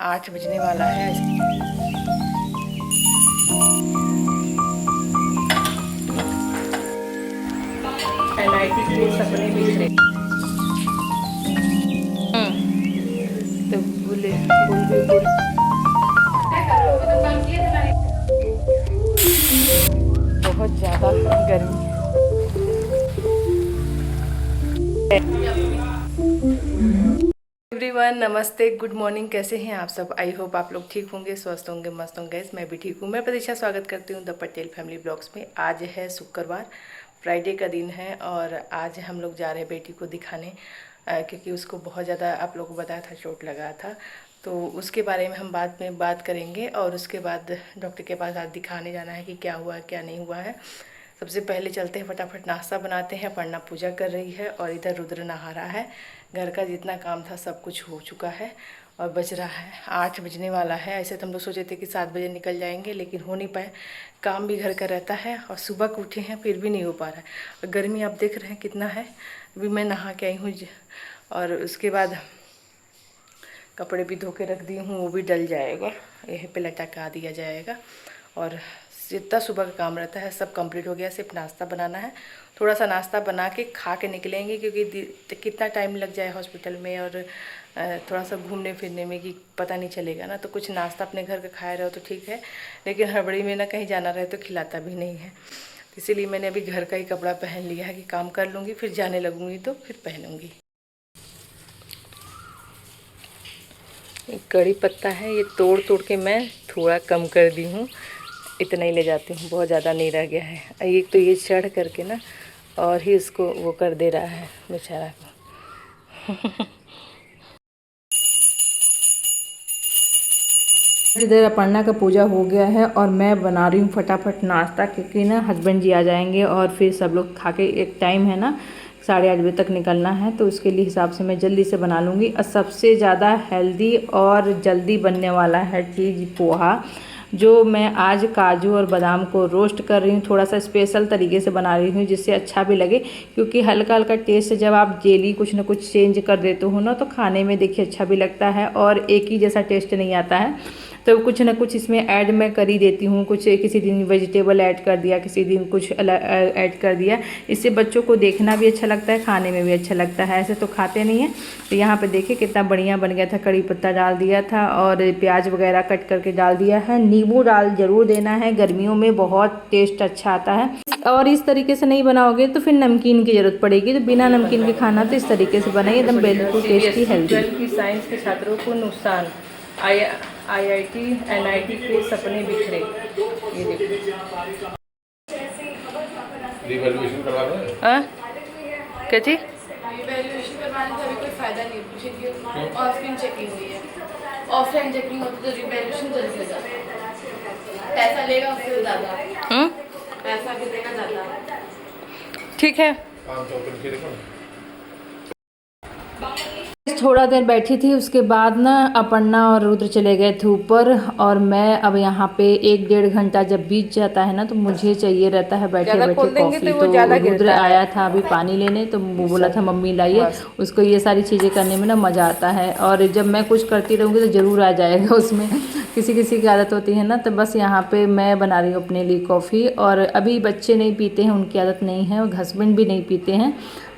8 बजने वाला है। NIT के सपने बिखरे। तो बोले बहुत ज़्यादा गर्मी। एवरीवन नमस्ते, गुड मॉर्निंग। कैसे हैं आप सब? आई होप आप लोग ठीक होंगे, स्वस्थ होंगे, मस्त होंगे। मैं भी ठीक हूँ। मैं प्रतीक्षा स्वागत करती हूँ द पटेल फैमिली ब्लॉग्स में। आज है शुक्रवार, फ्राइडे का दिन है और आज हम लोग जा रहे हैं बेटी को दिखाने, क्योंकि उसको बहुत ज़्यादा, आप लोगों को बताया था, चोट लगा था। तो उसके बारे में हम बाद में बात करेंगे और उसके बाद डॉक्टर के पास आज दिखाने जाना है कि क्या हुआ है क्या नहीं हुआ है। सबसे पहले चलते हैं, फटाफट नाश्ता बनाते हैं। अपर्णा पूजा कर रही है और इधर रुद्र नहा रहा है। घर का जितना काम था सब कुछ हो चुका है और बज रहा है 8 बजने वाला है। ऐसे तो हम लोग सोचे थे कि 7 बजे निकल जाएंगे, लेकिन हो नहीं पाए। काम भी घर का रहता है और सुबह को उठे हैं फिर भी नहीं हो पा रहा है। और गर्मी आप देख रहे हैं कितना है। अभी मैं नहा के आई हूँ और उसके बाद कपड़े भी धो के रख दी हूँ, वो भी डल जाएगा, यहीं पे लटका दिया जाएगा। और जितना सुबह का काम रहता है सब कंप्लीट हो गया, सिर्फ नाश्ता बनाना है। थोड़ा सा नाश्ता बना के खा के निकलेंगे, क्योंकि कितना टाइम लग जाए हॉस्पिटल में और थोड़ा सा घूमने फिरने में कि पता नहीं चलेगा ना। तो कुछ नाश्ता अपने घर का खाए रहो तो ठीक है, लेकिन हड़बड़ी में ना कहीं जाना रहे तो खिलाता भी नहीं है। इसीलिए मैंने अभी घर का ही कपड़ा पहन लिया है कि काम कर लूँगी, फिर जाने लगूँगी तो फिर पहनूँगी। कड़ी पत्ता है, ये तोड़ तोड़ के मैं थोड़ा कम कर दी हूँ, इतना ही ले जाती हूँ, बहुत ज़्यादा नहीं रह गया है। एक तो ये चढ़ करके ना और ही उसको वो कर दे रहा है बेचारा को। इधर अपर्णा का पूजा हो गया है और मैं बना रही हूँ फटाफट नाश्ता, क्योंकि ना हस्बैंड जी आ जाएंगे और फिर सब लोग खा के, एक टाइम है ना 8:30 बजे तक निकलना है, तो उसके लिए हिसाब से मैं जल्दी से बना लूँगी। और सबसे ज़्यादा हेल्दी और जल्दी बनने वाला है चीज़ पोहा, जो मैं आज काजू और बादाम को रोस्ट कर रही हूँ। थोड़ा सा स्पेशल तरीके से बना रही हूँ जिससे अच्छा भी लगे, क्योंकि हल्का हल्का टेस्ट जब आप डेली कुछ ना कुछ चेंज कर देते हो ना, तो खाने में देखिए अच्छा भी लगता है और एक ही जैसा टेस्ट नहीं आता है। तो कुछ ना कुछ इसमें ऐड मैं कर ही देती हूँ। कुछ किसी दिन वेजिटेबल ऐड कर दिया, किसी दिन कुछ ऐड कर दिया। इससे बच्चों को देखना भी अच्छा लगता है, खाने में भी अच्छा लगता है। ऐसे तो खाते नहीं हैं। तो यहाँ पे देखिए कितना बढ़िया बन गया था। कड़ी पत्ता डाल दिया था और प्याज वगैरह कट करके डाल दिया है। नींबू डाल जरूर देना है, गर्मियों में बहुत टेस्ट अच्छा आता है। और इस तरीके से नहीं बनाओगे तो फिर नमकीन की जरूरत पड़ेगी, तो बिना नमकीन के खाना तो इस तरीके से बनाइए, एकदम बिल्कुल टेस्टी हेल्दी। साइंस के छात्रों को नुकसान, IIT NIT के सपने बिखरे। ये देखो रिवैल्यूएशन करवा रहे हैं। क्या चीज रिवैल्यूएशन करवाने का अभी कोई फायदा नहीं है, क्योंकि ऑफलाइन चेकिंग हुई है। ऑफलाइन चेकिंग होती तो रिवैल्यूएशन जल्दी हो जाता। पैसा लेगा उससे ज़्यादा, पैसा भी देगा ज़्यादा। ठीक है। 500 के देखो। थोड़ा देर बैठी थी, उसके बाद ना अपर्णा और रुद्र चले गए थे ऊपर और मैं अब यहाँ पे 1-1.5 घंटा जब बीत जाता है ना, तो मुझे चाहिए रहता है बैठे बैठे कॉफ़ी। तो रुद्र आया था अभी पानी लेने, तो वो बोला था मम्मी लाइए। उसको ये सारी चीज़ें करने में ना मज़ा आता है, और जब मैं कुछ करती रहूँगी तो ज़रूर आ जाएगा उसमें। किसी किसी की आदत होती है ना। तो बस यहाँ पे मैं बना रही हूँ अपने लिए कॉफ़ी, और अभी बच्चे नहीं पीते हैं, उनकी आदत नहीं है, और हस्बैंड भी नहीं पीते हैं।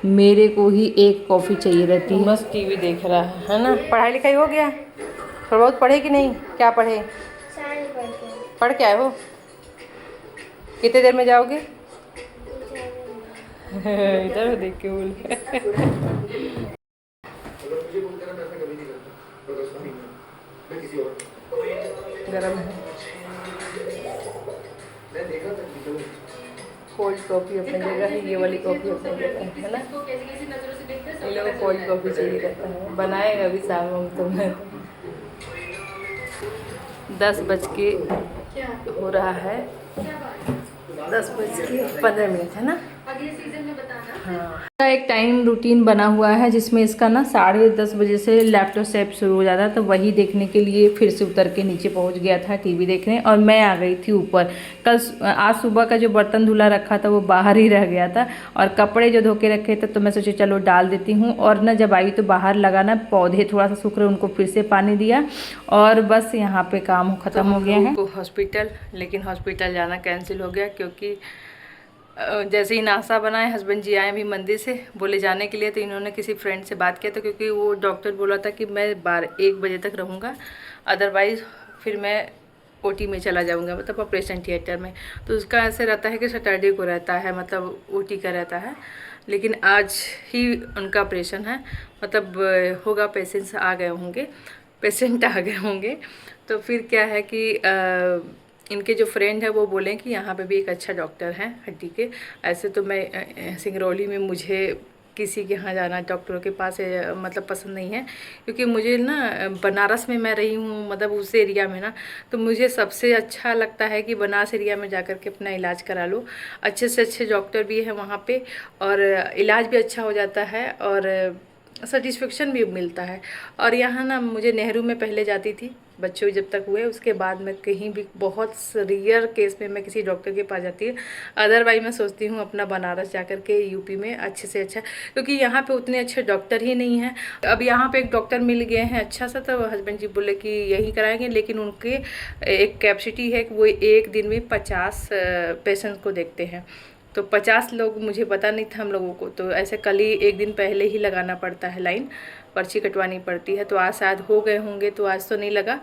मेरे को ही एक कॉफ़ी चाहिए रहती है। बस टीवी देख रहा है ना। पढ़ाई लिखाई हो गया? थोड़ा बहुत पढ़े कि नहीं? क्या पढ़े? पढ़ के आए हो? कितने देर में जाओगे? इधर देख के बोल। गरम है। कोल्ड कॉफ़ी अपनी जगह है, ये वाली कॉफ़ी अपनी जगह है ना। इन लोगों को कोल्ड कॉफ़ी चाहिए रहता है। बनाएगा अभी शाम में तो मैं 10 बज के हो रहा है, 10 बज के 15 मिनट है ना। अगले सीजन में बताना। हाँ, एक टाइम रूटीन बना हुआ है जिसमें इसका ना 10:30 बजे से लैपटॉप शुरू हो जाता है, तो वही देखने के लिए फिर से उतर के नीचे पहुंच गया था टीवी देखने, और मैं आ गई थी ऊपर। आज सुबह का जो बर्तन धुला रखा था वो बाहर ही रह गया था, और कपड़े जो धो के रखे थे तो मैं सोची चलो डाल देती हूँ। और ना जब आई तो बाहर लगा ना पौधे थोड़ा सा सूख रहे, उनको फिर से पानी दिया, और बस यहाँ पे काम ख़त्म हो गया है। हॉस्पिटल, लेकिन हॉस्पिटल जाना कैंसिल हो गया क्योंकि जैसे ही नाश्ता बनाए हस्बैंड जी आए अभी मंदिर से, बोले जाने के लिए, तो इन्होंने किसी फ्रेंड से बात किया था क्योंकि वो डॉक्टर बोला था कि मैं 1 बजे तक रहूँगा, अदरवाइज़ फिर मैं ओटी में चला जाऊँगा, मतलब ऑपरेशन थिएटर में। तो उसका ऐसे रहता है कि सैटरडे को रहता है, मतलब ओटी का रहता है, लेकिन आज ही उनका ऑपरेशन है, मतलब होगा, पेशेंट आ गए होंगे। तो फिर क्या है कि इनके जो फ्रेंड है वो बोलें कि यहाँ पे भी एक अच्छा डॉक्टर है हड्डी के। ऐसे तो मैं सिंगरौली में, मुझे किसी के यहाँ जाना डॉक्टरों के पास मतलब पसंद नहीं है, क्योंकि मुझे ना बनारस में मैं रही हूँ, मतलब उस एरिया में ना, तो मुझे सबसे अच्छा लगता है कि बनारस एरिया में जा कर के अपना इलाज करा लो। अच्छे से अच्छे डॉक्टर भी है वहाँ पे, और इलाज भी अच्छा हो जाता है, और सेटिस्फेक्शन भी मिलता है। और यहाँ ना मुझे नेहरू में पहले जाती थी बच्चों जब तक हुए, उसके बाद मैं कहीं भी बहुत रियर केस में मैं किसी डॉक्टर के पास जाती हूँ। अदरवाइज मैं सोचती हूँ अपना बनारस जाकर के यूपी में अच्छे से अच्छा, क्योंकि यहाँ पे उतने अच्छे डॉक्टर ही नहीं हैं। अब यहाँ पे एक डॉक्टर मिल गए हैं अच्छा सा, तो हस्बैंड जी बोले कि यही कराएंगे, लेकिन उनके एक कैपेसिटी है कि वो एक दिन में 50 पेशेंट को देखते हैं। तो 50 लोग, मुझे पता नहीं था हम लोगों को, तो ऐसे कल ही एक दिन पहले ही लगाना पड़ता है लाइन, पर्ची कटवानी पड़ती है। तो आज शायद हो गए होंगे, तो आज तो नहीं लगा,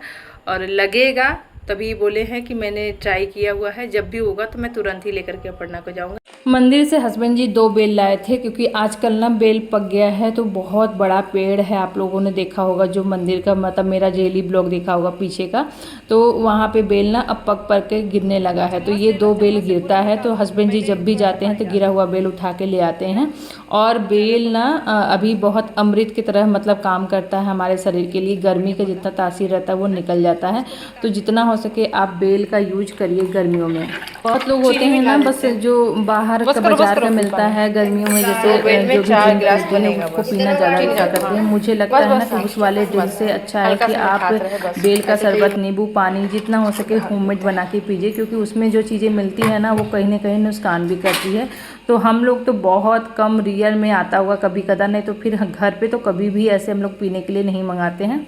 और लगेगा तभी बोले हैं कि मैंने ट्राई किया हुआ है, जब भी होगा तो मैं तुरंत ही लेकर के अपर्णा को जाऊँगा। मंदिर से हस्बैंड जी 2 बेल लाए थे, क्योंकि आजकल ना बेल पक गया है, तो बहुत बड़ा पेड़ है, आप लोगों ने देखा होगा जो मंदिर का, मतलब मेरा डेली ब्लॉग देखा होगा पीछे का, तो वहाँ पे बेल ना अब पक के गिरने लगा है। तो ये 2 बेल गिरता है, तो हस्बैंड जी जब भी जाते हैं तो गिरा हुआ बेल उठा के ले आते हैं। और बेल ना अभी बहुत अमृत की तरह मतलब काम करता है हमारे शरीर के लिए, गर्मी का जितना तासीर रहता है वो निकल जाता है। तो जितना हो सके आप बेल का यूज करिए गर्मियों में। बहुत लोग होते हैं ना, बस जो बाहर का बाजार का मिलता है गर्मियों में, जैसे जो भी ड्रिंक करते हैं उसको पीना ज़्यादा अच्छा करते हैं। मुझे लगता है ना कि उस वाले ड्रिंक से अच्छा है कि आप बेल का शरबत, नींबू पानी जितना हो सके होममेड बना के पीजिए, क्योंकि उसमें जो चीज़ें मिलती है ना वो कहीं ना कहीं नुकसान भी करती है। तो हम लोग तो बहुत कम, रियल में आता होगा कभी कदा, नहीं तो फिर घर पे तो कभी भी ऐसे हम लोग पीने के लिए नहीं मंगाते हैं।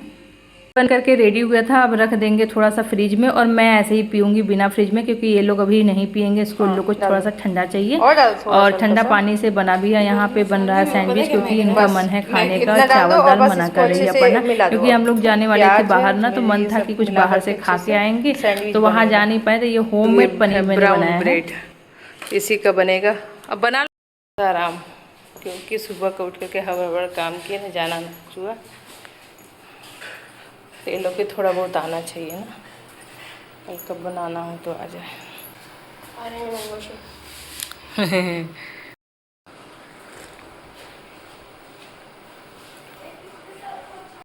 बन करके रेडी हुआ था, अब रख देंगे थोड़ा सा फ्रिज में, और मैं ऐसे ही पीऊँगी बिना फ्रिज में, क्योंकि ये लोग अभी नहीं पियेंगे, इसको लोग को थोड़ा सा ठंडा चाहिए। और ठंडा पानी से बना भी है। यहाँ पे बन रहा है सैंडविच, क्योंकि इनका मन है खाने का। चावल दाल मना कर रही है अपर्णा, क्योंकि हम लोग जाने वाले थे बाहर ना, तो मन था कि कुछ बाहर से खा के आएंगे, तो वहाँ जा नहीं पाए, तो ये होममेड पनीर मैंने बनाया है, इसी का बनेगा। अब बना लो आराम, क्योंकि सुबह को उठ करके हड़बड़ काम किए ना, जाना ना सुबह, तो ये लोग के थोड़ा बहुत आना चाहिए ना, कल कब बनाना हो तो आ जाए।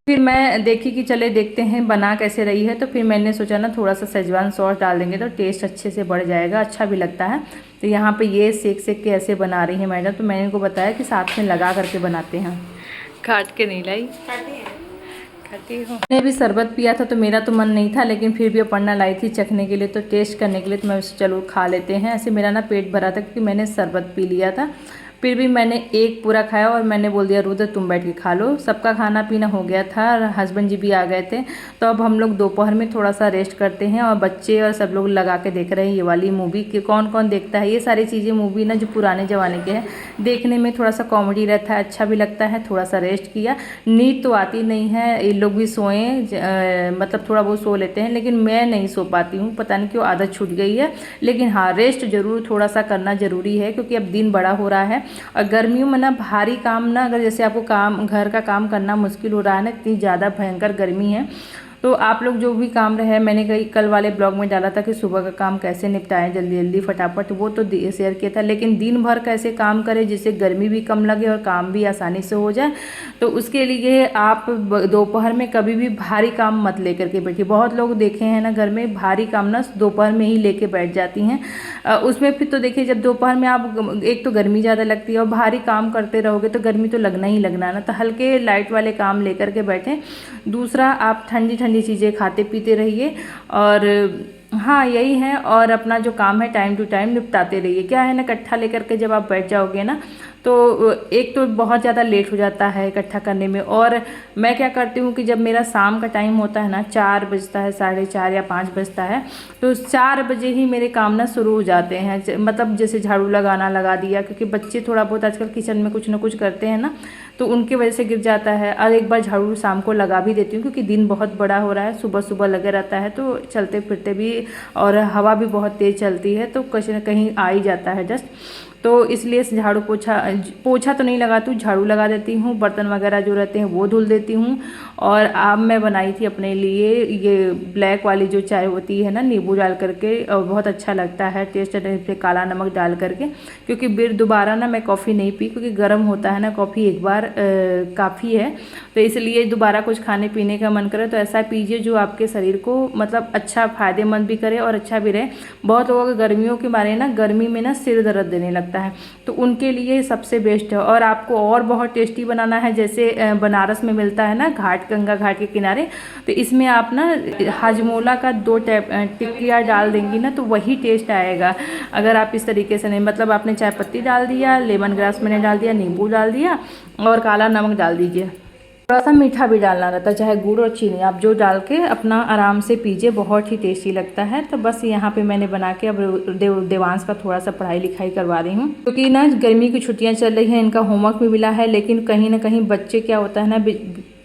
फिर मैं देखी कि चले देखते हैं बना कैसे रही है, तो फिर मैंने सोचा ना थोड़ा सा शेजवान सॉस डाल देंगे तो टेस्ट अच्छे से बढ़ जाएगा, अच्छा भी लगता है। तो यहाँ पे ये सेक के ऐसे बना रही है मैडम, तो मैंने इनको बताया कि साथ में लगा करके बनाते हैं। काट के नहीं लाई, खाती हूँ। मैंने भी शरबत पिया था तो मेरा तो मन नहीं था, लेकिन फिर भी अपर्णा लाई थी चखने के लिए, तो टेस्ट करने के लिए, तो मैं चलो खा लेते हैं। ऐसे मेरा ना पेट भरा था क्योंकि मैंने शरबत पी लिया था, फिर भी मैंने एक पूरा खाया, और मैंने बोल दिया रुद्र तुम बैठ के खा लो। सबका खाना पीना हो गया था, हस्बैंड जी भी आ गए थे, तो अब हम लोग दोपहर में थोड़ा सा रेस्ट करते हैं। और बच्चे और सब लोग लगा के देख रहे हैं ये वाली मूवी, कि कौन कौन देखता है ये सारी चीज़ें, मूवी ना जो पुराने ज़माने के हैं, देखने में थोड़ा सा कॉमेडी रहता है, अच्छा भी लगता है। थोड़ा सा रेस्ट किया, नींद तो आती नहीं है, ये लोग भी सोएं, मतलब थोड़ा बहुत सो लेते हैं, लेकिन मैं नहीं सो पाती हूँ, पता नहीं क्यों आदत छूट गई है। लेकिन हाँ, रेस्ट ज़रूर थोड़ा सा करना ज़रूरी है, क्योंकि अब दिन बड़ा हो रहा है, और गर्मियों में ना भारी काम ना, अगर जैसे आपको काम घर का काम करना मुश्किल हो रहा है ना, इतनी ज़्यादा भयंकर गर्मी है, तो आप लोग जो भी काम रहे, मैंने कल वाले ब्लॉग में डाला था कि सुबह का काम कैसे निपटाएं जल्दी जल्दी फटाफट, वो तो शेयर किया था, लेकिन दिन भर कैसे काम करें जिससे गर्मी भी कम लगे और काम भी आसानी से हो जाए। तो उसके लिए आप दोपहर में कभी भी भारी काम मत लेकर के बैठिए। बहुत लोग देखे हैं ना घर में भारी काम ना दोपहर में ही लेके बैठ जाती हैं। उसमें फिर तो देखिए जब दोपहर में आप एक तो गर्मी ज़्यादा लगती है और भारी काम करते रहोगे तो गर्मी तो लगना ही लगना है ना। तो हल्के लाइट वाले काम लेकर के बैठें। दूसरा, आप ठंडी ठंडी चीज़ें खाते पीते रहिए और हाँ यही है। और अपना जो काम है टाइम टू टाइम निपटाते रहिए। क्या है ना, इकट्ठा लेकर के जब आप बैठ जाओगे ना तो एक तो बहुत ज़्यादा लेट हो जाता है इकट्ठा करने में। और मैं क्या करती हूँ कि जब मेरा शाम का टाइम होता है ना, 4 बजता है, 4:30 या 5 बजता है, तो 4 बजे ही मेरे काम ना शुरू हो जाते हैं। मतलब जैसे झाड़ू लगाना लगा दिया, क्योंकि बच्चे थोड़ा बहुत आजकल किचन में कुछ ना कुछ करते हैं ना, तो उनकी वजह से गिर जाता है। और एक बार झाड़ू शाम को लगा भी देती हूँ क्योंकि दिन बहुत बड़ा हो रहा है, सुबह सुबह लगे रहता है तो चलते फिरते भी और हवा भी बहुत तेज़ चलती है तो कहीं ना कहीं आ ही जाता है डस्ट। तो इसलिए झाड़ू पोछा तो नहीं लगाती हूँ, झाड़ू लगा देती हूँ। बर्तन वगैरह जो रहते हैं वो धुल देती हूँ। और अब मैं बनाई थी अपने लिए ये ब्लैक वाली जो चाय होती है ना, नींबू डाल करके, और बहुत अच्छा लगता है टेस्ट पे काला नमक डाल करके। क्योंकि फिर दोबारा ना मैं कॉफ़ी नहीं पी, क्योंकि गर्म होता है ना कॉफ़ी, एक बार काफ़ी है। तो इसलिए दोबारा कुछ खाने पीने का मन करे तो ऐसा पीजिए जो आपके शरीर को मतलब अच्छा फ़ायदेमंद भी करे और अच्छा भी रहे। बहुत लोगों को गर्मियों के बारे ना, गर्मी में ना सिर दर्द देने लगता है, तो उनके लिए सबसे बेस्ट है। और आपको और बहुत टेस्टी बनाना है, जैसे बनारस में मिलता है ना गंगा घाट के किनारे, तो इसमें आप ना हाजमोला का 2 टिक्कियाँ डाल देंगी ना तो वही टेस्ट आएगा। अगर आप इस तरीके से नहीं, मतलब आपने चाय पत्ती डाल दिया, लेमन ग्रास मैंने डाल दिया, नींबू डाल दिया और काला नमक डाल दीजिए। थोड़ा सा मीठा भी डालना रहता है, चाहे गुड़ और चीनी आप जो डाल के अपना आराम से पीजिए, बहुत ही टेस्टी लगता है। तो बस यहाँ पे मैंने बना के अब देवांश का थोड़ा सा पढ़ाई लिखाई करवा रही हूँ, क्योंकि ना गर्मी की छुट्टियाँ चल रही हैं, इनका होमवर्क भी मिला है, लेकिन कहीं ना कहीं बच्चे क्या होता है ना,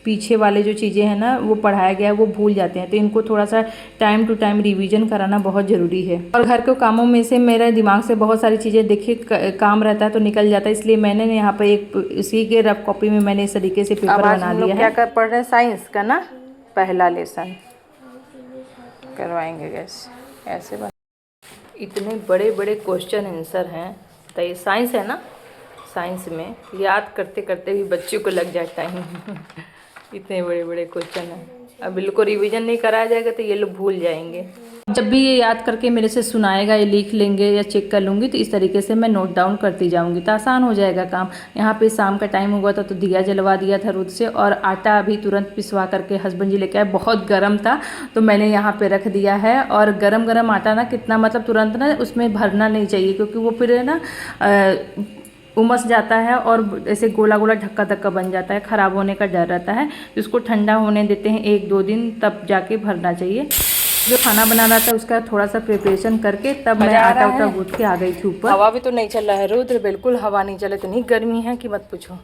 पीछे वाले जो चीज़ें हैं ना वो पढ़ाया गया है वो भूल जाते हैं। तो इनको थोड़ा सा टाइम टू टाइम रिवीजन कराना बहुत ज़रूरी है। और घर के कामों में से मेरे दिमाग से बहुत सारी चीज़ें देखिए काम रहता है तो निकल जाता है, इसलिए मैंने यहाँ पर एक इसी के रफ कॉपी में मैंने इस तरीके से पेपर बना लिया है। क्या कर पढ़ रहे हैं, साइंस का ना पहला लेसन करवाएंगे गैस ऐसे बस। इतने बड़े बड़े क्वेश्चन आंसर हैं, तो ये साइंस है ना, साइंस में याद करते करते भी बच्चों को लग जाता है इतने बड़े बड़े क्वेश्चन हैं। अब बिल्कुल रिवीजन नहीं कराया जाएगा तो ये लोग भूल जाएंगे। जब भी ये याद करके मेरे से सुनाएगा, ये लिख लेंगे या चेक कर लूँगी, तो इस तरीके से मैं नोट डाउन करती जाऊँगी तो आसान हो जाएगा काम। यहाँ पे शाम का टाइम हुआ था तो दिया जलवा दिया था रोज से, और आटा अभी तुरंत पिसवा करके हस्बैंड जी लेके आए, बहुत गर्म था तो मैंने यहाँ पे रख दिया है। और गरम गरम आटा ना कितना मतलब तुरंत ना उसमें भरना नहीं चाहिए, क्योंकि वो फिर है ना उमस जाता है और ऐसे गोला गोला ढक्का धक्का बन जाता है, ख़राब होने का डर रहता है। इसको ठंडा होने देते हैं 1-2 दिन, तब जाके भरना चाहिए। जो खाना बनाना था उसका थोड़ा सा प्रिपरेशन करके तब मैं आटा उटा गूँथ के आ गई थी ऊपर। हवा भी तो नहीं चल रहा है रुद्र, बिल्कुल हवा नहीं चल, इतनी गर्मी है कि मत पूछो।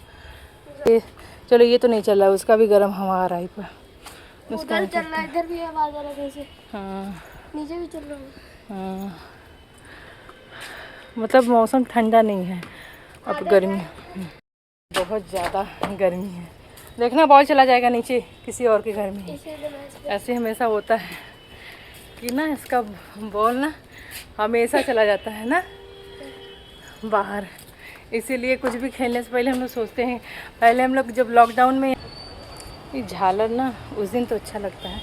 चलो ये तो नहीं चल रहा है, उसका भी गर्म हवा आ रहा है पर उसका चल रहा है, इधर भी आवाज आ रहा है जैसे। हाँ नीचे भी चल रहा है। हाँ, मतलब मौसम ठंडा नहीं है, अब गर्मी, बहुत ज़्यादा गर्मी है। देखना बॉल चला जाएगा नीचे किसी और के घर में। ऐसे हमेशा होता है कि ना इसका बॉल ना हमेशा चला जाता है ना बाहर, इसीलिए कुछ भी खेलने से पहले हम लोग सोचते हैं। पहले हम लोग जब लॉकडाउन में ये झालर ना उस दिन तो अच्छा लगता है,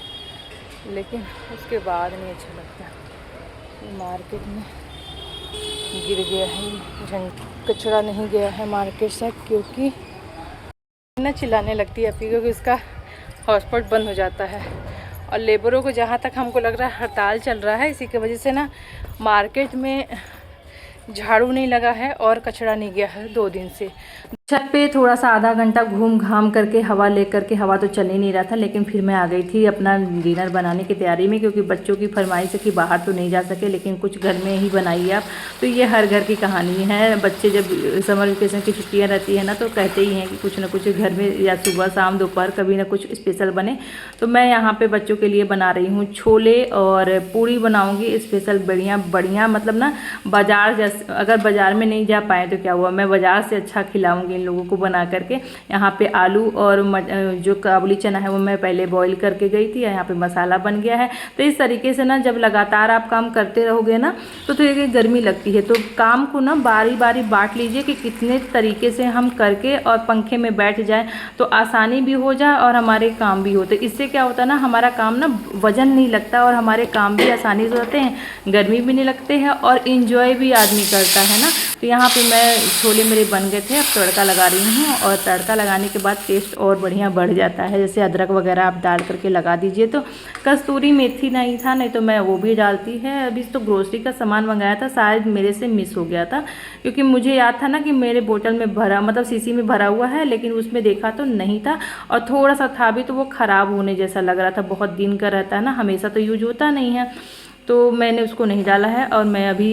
लेकिन उसके बाद नहीं अच्छा लगता। मार्केट में गिर गया है, कचरा नहीं गया है मार्केट से, क्योंकि ना चिल्लाने लगती है अभी, क्योंकि उसका हॉटस्पॉट बंद हो जाता है। और लेबरों को जहाँ तक हमको लग रहा है हड़ताल चल रहा है, इसी की वजह से ना मार्केट में झाड़ू नहीं लगा है और कचरा नहीं गया है 2 दिन से। छत पे थोड़ा सा आधा घंटा घूम घाम करके हवा लेकर के, हवा तो चल ही नहीं रहा था, लेकिन फिर मैं आ गई थी अपना डिनर बनाने की तैयारी में, क्योंकि बच्चों की फरमाइश है कि बाहर तो नहीं जा सके लेकिन कुछ घर में ही बनाइए आप। तो ये हर घर की कहानी है, बच्चे जब समर वेकेशन की छुट्टियाँ रहती है ना तो कहते ही हैं कि कुछ ना कुछ घर में या सुबह शाम दोपहर कभी ना कुछ स्पेशल बने। तो मैं यहाँ पर बच्चों के लिए बना रही हूँ छोले और पूड़ी बनाऊँगी स्पेशल, बढ़िया मतलब ना बाज़ार जैसे, अगर बाज़ार में नहीं जा पाए तो क्या हुआ, मैं बाज़ार से अच्छा खिलाऊँगी इन लोगों को बना करके। यहाँ पे आलू और जो काबुली चना है वो मैं पहले बॉईल करके गई थी, यहाँ पे मसाला बन गया है। तो इस तरीके से ना जब लगातार आप काम करते रहोगे ना तो ये गर्मी लगती है। तो काम को ना बारी बारी बांट लीजिए कि कितने तरीके से हम करके और पंखे में बैठ जाए तो आसानी भी हो जाए और हमारे काम भी होते। इससे क्या होता है ना, हमारा काम ना वजन नहीं लगता और हमारे काम भी आसानी से होते हैं, गर्मी भी नहीं लगते हैं और इंजॉय भी आदमी करता है ना। तो यहाँ पे मैं छोले मेरे बन गए थे, अब तड़का लगा रही हूँ और तड़का लगाने के बाद टेस्ट और बढ़िया बढ़ जाता है। जैसे अदरक वगैरह आप डाल करके लगा दीजिए। तो कस्तूरी मेथी नहीं था, नहीं तो मैं वो भी डालती है। अभी तो ग्रोसरी का सामान मंगाया था, शायद मेरे से मिस हो गया था क्योंकि मुझे याद था ना कि मेरे बोतल में भरा, मतलब शीशी में भरा हुआ है, लेकिन उसमें देखा तो नहीं था और थोड़ा सा था भी तो वो ख़राब होने जैसा लग रहा था। बहुत दिन का रहता है ना, हमेशा तो यूज होता नहीं है, तो मैंने उसको नहीं डाला है और मैं अभी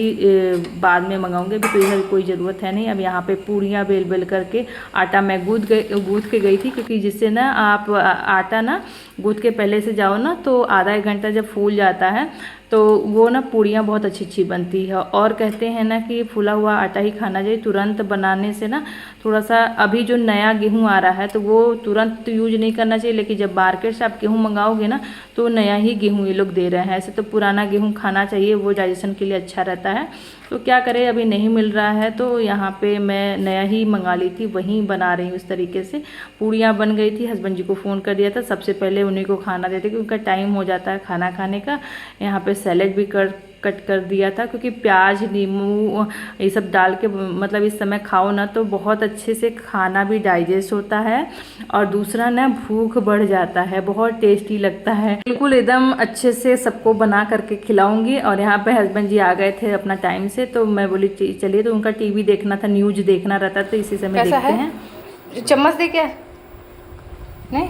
बाद में मंगाऊंगी। अभी तो इधर कोई ज़रूरत है नहीं। अब यहाँ पे पूड़ियाँ बेल बेल करके आटा मैं गूँथ के गई थी, क्योंकि जिससे ना आप आटा ना गूँथ के पहले से जाओ ना तो आधा एक घंटा जब फूल जाता है तो वो ना पूड़ियाँ बहुत अच्छी बनती है। और कहते हैं ना कि फूला हुआ आटा ही खाना चाहिए, तुरंत बनाने से ना थोड़ा सा, अभी जो नया गेहूँ आ रहा है तो वो तुरंत यूज नहीं करना चाहिए, लेकिन जब मार्केट से आप गेहूँ मंगाओगे ना तो नया ही गेहूँ ये लोग दे रहे हैं। ऐसे तो पुराना गेहूँ खाना चाहिए, वो डाइजेशन के लिए अच्छा रहता है। तो क्या करें, अभी नहीं मिल रहा है तो यहाँ पे मैं नया ही मंगा ली थी, वहीं बना रही हूँ। इस तरीके से पूड़ियाँ बन गई थी, हस्बैंड जी को फ़ोन कर दिया था, सबसे पहले उन्हीं को खाना देते क्योंकि उनका टाइम हो जाता है खाना खाने का। यहाँ पे सैलेड भी कट कर दिया था, क्योंकि प्याज नींबू ये सब डाल के मतलब इस समय खाओ ना तो बहुत अच्छे से खाना भी डाइजेस्ट होता है और दूसरा ना भूख बढ़ जाता है, बहुत टेस्टी लगता है। बिल्कुल एकदम अच्छे से सबको बना करके खिलाऊंगी। और यहाँ पे हस्बैंड जी आ गए थे अपना टाइम से, तो मैं बोली चलिए, तो उनका टीवी देखना था, न्यूज देखना रहता, तो इसी समय देखते हैं। चम्मच दे क्या नहीं,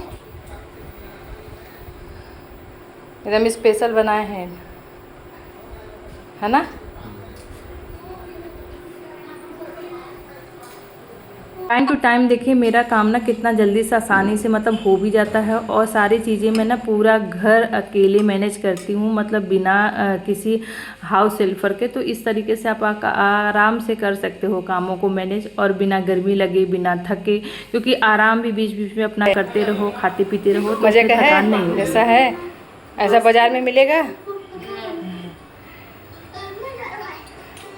एकदम स्पेशल बनाए हैं, है ना। टाइम टू टाइम देखिए मेरा काम ना कितना जल्दी से आसानी से मतलब हो भी जाता है और सारी चीज़ें मैं ना पूरा घर अकेले मैनेज करती हूँ, मतलब बिना किसी हाउस हेल्पर के। तो इस तरीके से आप आराम से कर सकते हो कामों को मैनेज और बिना गर्मी लगे, बिना थके, क्योंकि आराम भी बीच बीच में अपना करते रहो, खाते पीते रहो तो मज़े का थकान नहीं होगी। ऐसा है, ऐसा बाजार में मिलेगा।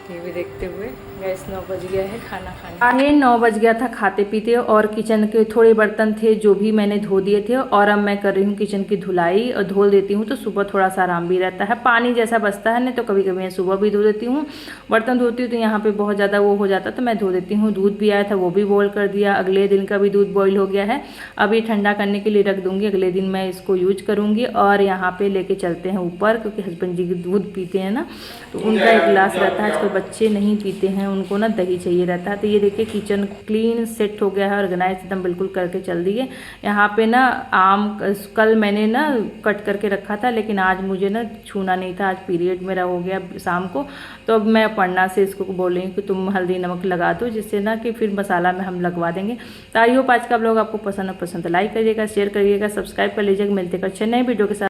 टीवी देखते हुए गैस 9 बज गया है, खाना खाने 9 बज गया था खाते पीते, और किचन के थोड़े बर्तन थे जो भी मैंने धो दिए थे और अब मैं कर रही हूँ किचन की धुलाई। और धो देती हूँ तो सुबह थोड़ा सा आराम भी रहता है, पानी जैसा बचता है, नहीं तो कभी कभी मैं सुबह भी धो देती हूँ। बर्तन धोती हूँ तो यहाँ पे बहुत ज़्यादा वो हो जाता तो मैं धो देती हूँ। दूध भी आया था वो भी बॉयल कर दिया, अगले दिन का भी दूध बॉयल हो गया है। अभी ठंडा करने के लिए रख दूँगी, अगले दिन मैं इसको यूज करूँगी। और यहाँ पर लेके चलते हैं ऊपर, क्योंकि हस्बैंड जी दूध पीते हैं ना, तो उनका एक गिलास रहता है। आजकल बच्चे नहीं पीते हैं, उनको ना दही चाहिए रहता है। तो ये देखिए किचन क्लीन सेट हो गया है, ऑर्गेनाइज एकदम बिल्कुल करके चल दिए। यहाँ पे ना आम कल मैंने ना कट करके रखा था, लेकिन आज मुझे ना छूना नहीं था, आज पीरियड मेरा हो गया शाम को। तो अब मैं पढ़ना से इसको बोल रही हूँ कि तुम हल्दी नमक लगा दो, जिससे ना कि फिर मसाला में हम लगवा देंगे। तो आई होप आज का ब्लॉग आपको पसंद लाइक करिएगा, शेयर करिएगा, सब्सक्राइब कर लीजिएगा। मिलते हैं अच्छे नए वीडियो के साथ।